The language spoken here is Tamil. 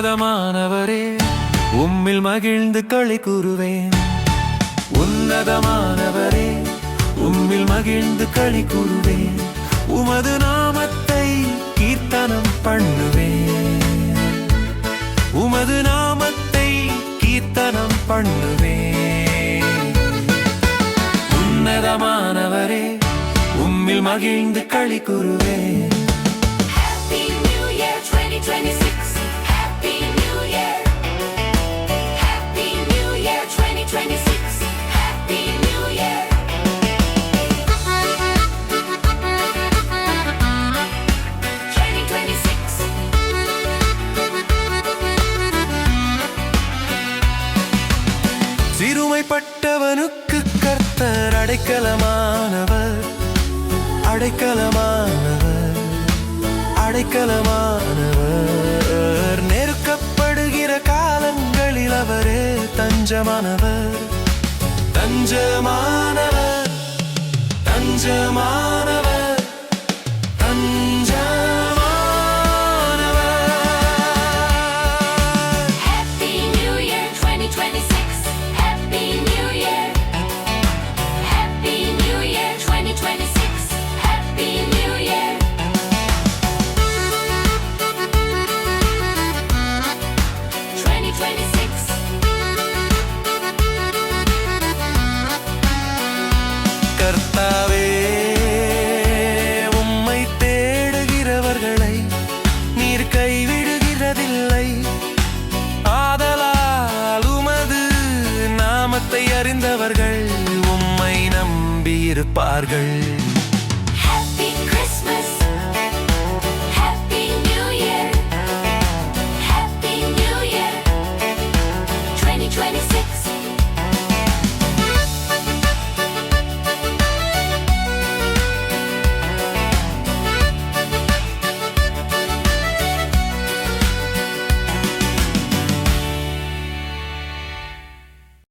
உன்னதமானவரே, உம்மில் மகிழ்ந்து களி கூறுவேன். உன்னதமானவரே, உம்மில் மகிழ்ந்து களி கூறுவேன். உமது நாமத்தை கீர்த்தனம் பண்ணுவேன். உமது நாமத்தை கீர்த்தனம் பண்ணுவேன். உன்னதமானவரே, உம்மில் மகிழ்ந்து களி கூறுவேன். Happy New Year 2026. Happy New Year. Happy New Year 2026. Happy New Year. சிறுமைப்பட்டவனுக்கு கர்த்தர் அடைக்கலமானவர், அடைக்கலமானவர், அடைக்கலமானவர். நெருக்கப்படுகிற காலங்களில் அவரே தஞ்சமானவர், தஞ்சமானவர், தஞ்சமானவர், தஞ்சமானவர். Happy New Year 2026. Happy New Year. Happy New Year 2026. Happy New Year. கர்த்தாவே, உம்மை தேடுகிறவர்களை நீர் கைவிடுகிறதில்லை. ஆதலால் உமது நாமத்தை அறிந்தவர்கள் உம்மை நம்பியிருப்பார்கள்.